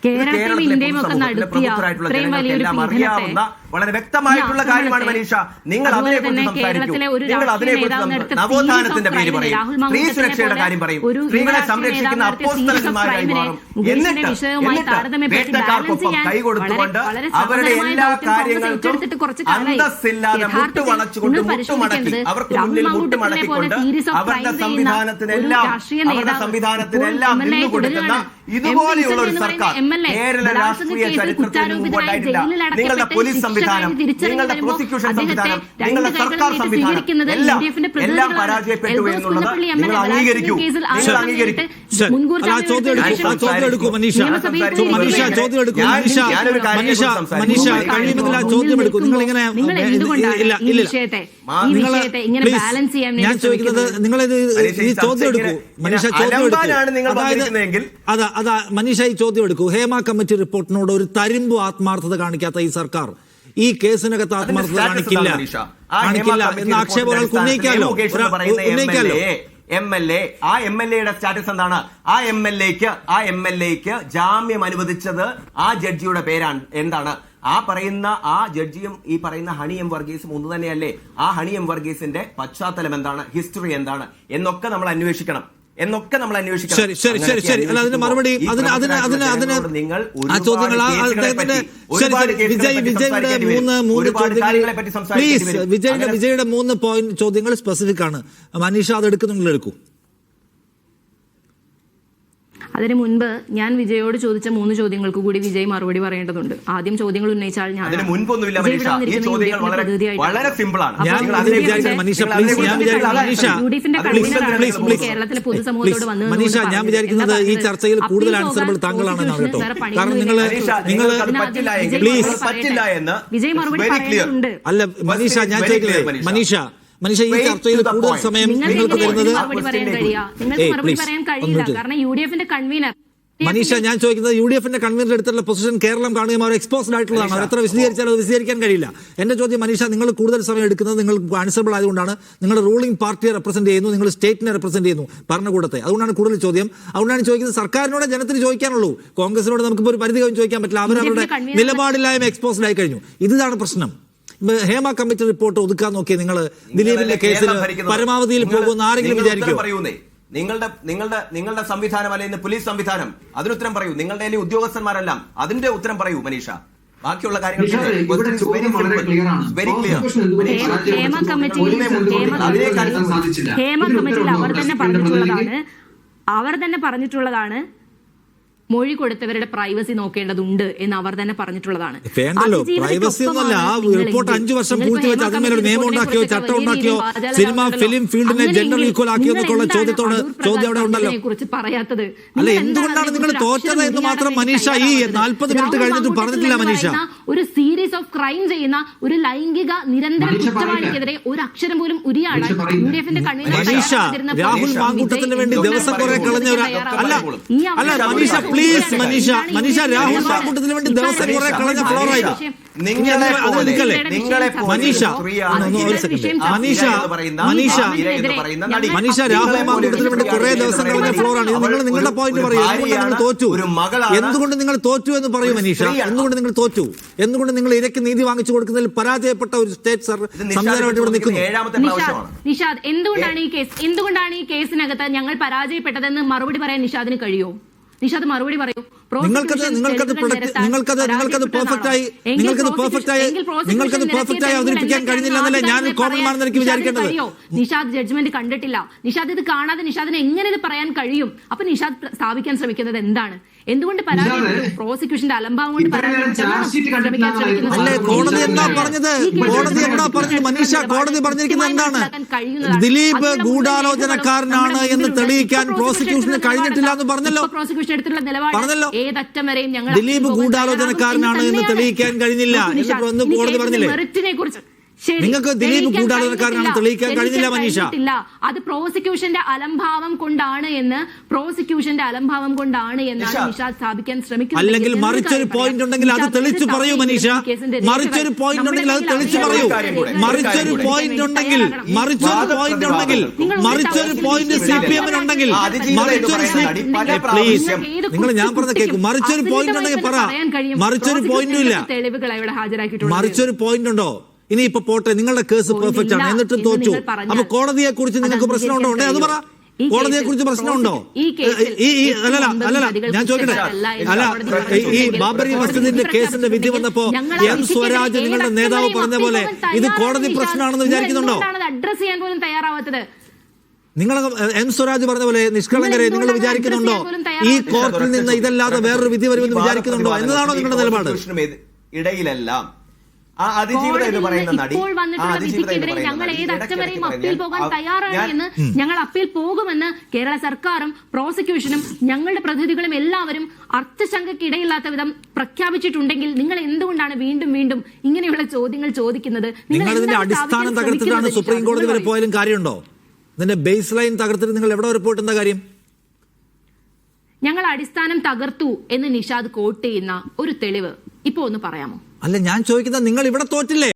കേരളത്തിലെ പൊതുസമൂഹത്തിലെ ജനങ്ങൾക്കെല്ലാം അറിയാവുന്ന വളരെ വ്യക്തമായിട്ടുള്ള കാര്യമാണ് മനീഷ. നിങ്ങൾ അതിനെക്കുറിച്ച് സംസാരിക്കൂ. നിങ്ങൾ അതിനെക്കുറിച്ച് നവോത്ഥാനത്തിന്റെ പേര് പറയും, സ്ത്രീ സുരക്ഷയുടെ കാര്യം പറയും, സ്ത്രീകളെ സംരക്ഷിക്കുന്ന അപ്പോസ്തലന്മാരായി മാറും. എന്നിട്ട് വേട്ടക്കാർക്കൊപ്പം കൈകൊടുത്തുകൊണ്ട് അവരുടെ എല്ലാ കാര്യങ്ങൾക്കും അന്തസ്സില്ലാതെ മുട്ടുമടച്ചുകൊണ്ട് മുട്ടുമടക്കി അവർക്ക് മുന്നിൽ മുട്ടുമടക്കിക്കൊണ്ട് അവരുടെ സംവിധാനത്തിനെല്ലാം നിന്നുകൊടുക്കുന്ന ഇതുപോലെയുള്ള ഒരു സർക്കാർ കേരള രാഷ്ട്രീയ ചരിത്രത്തിന് മുമ്പുണ്ടായിട്ടില്ല. നിങ്ങളുടെ പോലീസ് സംവിധാനം, നിങ്ങളുടെ പ്രോസിക്യൂഷൻ സംവിധാനം, നിങ്ങളുടെ സർക്കാർ സംവിധാനം എല്ലാം പരാജയപ്പെട്ടു എന്നുള്ളത് നിങ്ങൾ അംഗീകരിക്കൂ. നിങ്ങൾ അംഗീകരിക്കും. ഞാൻ ചോദിക്കുന്നത് നിങ്ങളിത് ഈ ചോദ്യം എടുക്കൂ മനീഷ, ചോദ്യം അതാ മനീഷ ഈ ചോദ്യം എടുക്കൂ. ഹേമ കമ്മിറ്റി റിപ്പോർട്ടിനോട് ഒരു തരിമ്പ് ആത്മാർത്ഥത കാണിക്കാത്ത ഈ സർക്കാർ ഈ കേസിനകത്ത് ആത്മാർത്ഥത കാണിക്കില്ല എന്ന ആക്ഷേപം ഒരാൾക്ക് ഉന്നയിക്കാമല്ലോ. ആ എം എൽ എയുടെ സ്റ്റാറ്റസ് എന്താണ്? ആ എം എൽ എക്ക് ജാമ്യം അനുവദിച്ചത് ആ ജഡ്ജിയുടെ പേരാണ് എന്താണ്? ആ ജഡ്ജിയും ഈ പറയുന്ന ഹണി എം വർഗീസും ഒന്ന് തന്നെയല്ലേ? ആ ഹണി എം വർഗീസിന്റെ പശ്ചാത്തലം എന്താണ്, ഹിസ്റ്ററി എന്താണ് എന്നൊക്കെ നമ്മൾ അന്വേഷിക്കണം. അതിന് മറുപടി നിങ്ങൾ ആ ചോദ്യങ്ങൾ വിജയുടെ 3 പോയിന്റ് ചോദ്യങ്ങൾ സ്പെസിഫിക് ആണ്. മനീഷ അത് എടുക്കും. അതിനു മുൻപ് ഞാൻ വിജയോട് ചോദിച്ച 3 ചോദ്യങ്ങൾക്ക് കൂടി വിജയ് മറുപടി പറയേണ്ടതുണ്ട്. ആദ്യം ചോദ്യങ്ങൾ ഉന്നയിച്ചാൽ ഞാൻ കേരളത്തിലെ പൊതുസമൂഹത്തോട് വന്ന് മനീഷ, ഞാൻ വിചാരിക്കുന്നത് ഈ ചർച്ചയിൽ കൂടുതൽ ആൻസറബിൾ താങ്കളാണെന്നാണ് കേട്ടോ. കാരണം നിങ്ങൾ വിജയ് മറുപടി പറയുന്നുണ്ട്. അല്ല മനീഷ, ഞാൻ ചോദിക്കുന്നത് മനീഷ ഈ ചർച്ചയിൽ കൂടുതൽ സമയം നിങ്ങൾക്ക് തരുന്നത് മനീഷ, ഞാൻ ചോദിക്കുന്നത് UDFന്റെ കൺവീനർ എടുത്തുള്ള പൊസിഷൻ കേരളം കാണുകയും അവർ എക്സ്പോസ്ഡ് ആയിട്ടുള്ളതാണ്. അവർ എത്ര വിശദീകരിച്ചാലും അത് വിശദീകരിക്കാൻ കഴിയില്ല. എന്റെ ചോദ്യം മനീഷ, നിങ്ങൾ കൂടുതൽ സമയം എടുക്കുന്നത് നിങ്ങൾ ആൻസറബിൾ ആയതുകൊണ്ടാണ്. നിങ്ങൾ റൂളിംഗ് പാർട്ടിയെ റെപ്രസെന്റ് ചെയ്യുന്നു, നിങ്ങൾ സ്റ്റേറ്റിനെ റെപ്രസെന്റ് ചെയ്യുന്നു, ഭരണകൂടത്തെ. അതുകൊണ്ടാണ് കൂടുതൽ ചോദ്യം. അതുകൊണ്ടാണ് ചോദിക്കുന്നത്. സർക്കാരിനോട് ജനത്തിന് ചോദിക്കാനുള്ളൂ. കോൺഗ്രസിനോട് നമുക്കിപ്പോൾ ഒരു പരിധി കവിഞ്ഞ് ചോദിക്കാൻ പറ്റില്ല. അവരവരുടെ നിലപാടില്ലായ്മ എക്സ്പോസ്ഡ് ആയി കഴിഞ്ഞു. ഇതാണ് പ്രശ്നം. ഹേമ കമ്മിറ്റി റിപ്പോർട്ട് ഒതുക്കാൻ നോക്കിയ നിങ്ങൾ ദിലീപിന്റെ കേസിൽ പരമാവധിയിൽ പോകുന്ന ആരെങ്കിലും വിചാരിക്കും? നിങ്ങളുടെ സംവിധാനം അല്ലെങ്കിൽ പോലീസ് സംവിധാനം അതിനുത്തരം പറയൂ. നിങ്ങളുടെ ഉദ്യോഗസ്ഥന്മാരെല്ലാം അതിന്റെ ഉത്തരം പറയൂ മനീഷ. ബാക്കിയുള്ള കാര്യങ്ങൾ ഹേമ കമ്മിറ്റിയിൽ അവർ തന്നെ പറഞ്ഞിട്ടുള്ളതാണ് മൊഴി കൊടുത്തവരുടെ പ്രൈവസി നോക്കേണ്ടതുണ്ട് എന്ന് അവർ തന്നെ പറഞ്ഞിട്ടുള്ളതാണ്. പ്രൈവസി ഒന്നുമല്ല. ആ റിപ്പോർട്ട് 5 വർഷം പൂർത്തിവെച്ച് അതിന്മേൽ ഒരു നിയമം ഉണ്ടാക്കിയോ ചട്ടം ഉണ്ടാക്കിയോ സിനിമ ഫിലിം ഫീൽഡിനെ ജെൻഡർ ഈക്വൽ ആക്കിയോ എന്നൊക്കെയുള്ള ചോദ്യം അവിടെ ഉണ്ടല്ലോ. പറയാത്തത് അല്ല, എന്തുകൊണ്ടാണ് നിങ്ങൾ തോറ്റത് എന്ന് മാത്രം മനീഷ ഈ 40 മിനിറ്റ് കഴിഞ്ഞിട്ട് പറഞ്ഞിട്ടില്ല. മനീഷ, ഒരു സീരീസ് ഓഫ് ക്രൈം ചെയ്യുന്ന ഒരു ലൈംഗിക നിരന്തര കുറ്റവാളിക്കെതിരെ ഒരു അക്ഷരം പോലും ഉരിയാടാൻ UDFന്റെ മനീഷ രാഹുൽ മാങ്കൂട്ടത്തിന് വേണ്ടി ദിവസം കുറെ കളഞ്ഞ അല്ല മനീഷ, പ്ലീസ് മനീഷ രാഹുൽ മാങ്കൂട്ടത്തിന് വേണ്ടി ദിവസം കുറെ കളഞ്ഞ ഫ്ലോറായി മനീഷ രാഹുൽ മാങ്കൂട്ടത്തിന് വേണ്ടി കുറെ ദിവസം കളഞ്ഞ ഫ്ലോറാണ്. ഇത് നിങ്ങളുടെ പോയിന്റ് പറയൂ. നിങ്ങൾ തോറ്റു. എന്തുകൊണ്ട് നിങ്ങൾ തോറ്റു എന്ന് പറയൂ മനീഷ. എന്തുകൊണ്ട് നിങ്ങൾ തോറ്റു? എന്തുകൊണ്ട് നിങ്ങൾ ഇരയ്ക്ക് നീതി വാങ്ങിച്ചു കൊടുക്കുന്നതിൽ പരാജയപ്പെട്ട ഒരു സ്റ്റേറ്റ് സംവിധാനമായിട്ട് ഇവിടെ നിൽക്കുന്നു? നിഷാദ്, എന്തുകൊണ്ടാണ് ഈ കേസിനകത്ത് ഞങ്ങൾ പരാജയപ്പെട്ടതെന്ന് മറുപടി പറയാൻ നിഷാദിന് കഴിയുമോ? നിഷാദ് മറുപടി പറയൂ. നിങ്ങൾക്കത് പെർഫെക്റ്റായി അവതരിപ്പിക്കാൻ കഴിഞ്ഞില്ല എന്നല്ലേ ഞാൻ കോമൺ മാണെന്ന് എനിക്ക് വിചാരിക്കേണ്ടത്. നിഷാദ് ജഡ്ജ്മെന്റ് കണ്ടിട്ടില്ല. നിഷാദ് ഇത് കാണാതെ നിഷാദിന് എങ്ങനെ ഇത് പറയാൻ കഴിയും? അപ്പൊ നിഷാദ് സ്ഥാപിക്കാൻ ശ്രമിക്കുന്നത് എന്താണ്? എന്തുകൊണ്ട് പ്രോസിക്യൂഷന്റെ അലംഭാവം കൊണ്ട് കോടതി എന്താ പറഞ്ഞത്? മനീഷ, കോടതി പറഞ്ഞിരിക്കുന്നത് എന്താണ്? ദിലീപ് ഗൂഢാലോചനക്കാരനാണ് എന്ന് തെളിയിക്കാൻ പ്രോസിക്യൂഷന് കഴിഞ്ഞിട്ടില്ല എന്ന് പറഞ്ഞല്ലോ. പ്രോസിക്യൂഷൻ എടുത്തുള്ള നിലപാട് ഏതറ്റം വരെയും ഞങ്ങൾ ദിലീപ് ഗൂഢാലോചനക്കാരനാണ് എന്ന് തെളിയിക്കാൻ കഴിഞ്ഞില്ല എന്ന് കോടതി പറഞ്ഞില്ലേ? മെറിറ്റിനെ കുറിച്ച് ശരി, നിങ്ങൾക്ക് ദിലീപ് തെളിയിക്കാൻ ഗൂഢാലോചനക്കാരനാണെന്ന് തെളിയിക്കാൻ കഴിഞ്ഞില്ല മനീഷ. അത് പ്രോസിക്യൂഷന്റെ അലംഭാവം കൊണ്ടാണ് എന്നാണ് നിഷാദ് സ്ഥാപിക്കാൻ ശ്രമിക്കുന്നത്. അല്ലെങ്കിൽ മറിച്ചൊരു പോയിന്റ് ഉണ്ടെങ്കിൽ അത് തെളിച്ചു പറയൂ മനീഷ. മറിച്ചൊരു പോയിന്റ് ഉണ്ടെങ്കിൽ അത് തെളിച്ചു പറയൂ. മറിച്ചൊരു പോയിന്റ് ഉണ്ടെങ്കിൽ CPM ഉണ്ടെങ്കിൽ പ്ലീസ് നിങ്ങൾ ഞാൻ പറഞ്ഞ കേൾക്കും. മറിച്ചൊരു പോയിന്റ് ഉണ്ടെങ്കിൽ പറ. മറിച്ചൊരു പോയിന്റും ഇല്ല. മറിച്ചൊരു പോയിന്റ് ഉണ്ടോ? ഇനി ഇപ്പൊ പോട്ടെ, നിങ്ങളുടെ കേസ് പെർഫെക്റ്റ് ആണ്, എന്നിട്ട് തോറ്റു. അപ്പൊ കോടതിയെ കുറിച്ച് നിങ്ങൾക്ക് പ്രശ്നമുണ്ടോ? ഉണ്ടേ അത് പറ. കോടതിയെ കുറിച്ച് പ്രശ്നമുണ്ടോ? അല്ലല്ല ഞാൻ ചോദിക്കട്ടെ. അല്ല, ഈ ബാബറി മസ്ജിദിന്റെ കേസിന്റെ വിധി വന്നപ്പോ എം സ്വരാജ് നിങ്ങളുടെ നേതാവ് പറഞ്ഞ പോലെ ഇത് കോടതി പ്രശ്നമാണെന്ന് വിചാരിക്കുന്നുണ്ടോ? അഡ്രസ് ചെയ്യാൻ പോലും തയ്യാറാവാത്തത് നിങ്ങൾ എം സ്വരാജ് പറഞ്ഞ പോലെ നിഷ്കളങ്കരെ നിങ്ങൾ വിചാരിക്കുന്നുണ്ടോ ഈ കോർട്ടിൽ നിന്ന് ഇതല്ലാതെ വേറൊരു വിധി വരുമെന്ന് വിചാരിക്കുന്നുണ്ടോ എന്നതാണോ നിങ്ങളുടെ നിലപാട്? ഇടയിലെല്ലാം ആ അതിജീവിത എന്ന് പറയുന്ന നടി ഞങ്ങൾ ഏത് അറ്റം വരെയും അപ്പീൽ പോകാൻ തയ്യാറാണ് എന്ന്, ഞങ്ങൾ അപ്പീൽ പോകുമെന്ന് കേരള സർക്കാരും പ്രോസിക്യൂഷനും ഞങ്ങളുടെ പ്രതിനിധികളും എല്ലാവരും അർത്ഥശങ്കയ്ക്കിടയില്ലാത്ത വിധം പ്രഖ്യാപിച്ചിട്ടുണ്ടെങ്കിൽ നിങ്ങൾ എന്തുകൊണ്ടാണ് വീണ്ടും വീണ്ടും ഇങ്ങനെയുള്ള ചോദ്യങ്ങൾ ചോദിക്കുന്നത്? നിങ്ങൾ ഇതിന്റെ അടിസ്ഥാനം തകർത്തിട്ടാണ് സുപ്രീം കോടതി വരെ പോയാലും കാര്യമുണ്ടോ? ഇതിന്റെ ബേസ് ലൈൻ തകർത്തിട്ട് നിങ്ങൾ എവിടെ വരെ പോയിട്ട് എന്താ കാര്യം? ഞങ്ങൾ അടിസ്ഥാനം തകർത്തു എന്ന് നിഷാദ് കോട്ട് ചെയ്യുന്ന ഒരു തെളിവ് ഇപ്പൊ ഒന്ന് പറയാമോ? അല്ല, ഞാൻ ചോദിക്കുന്നത് നിങ്ങൾ ഇവിടെ തോറ്റില്ലേ?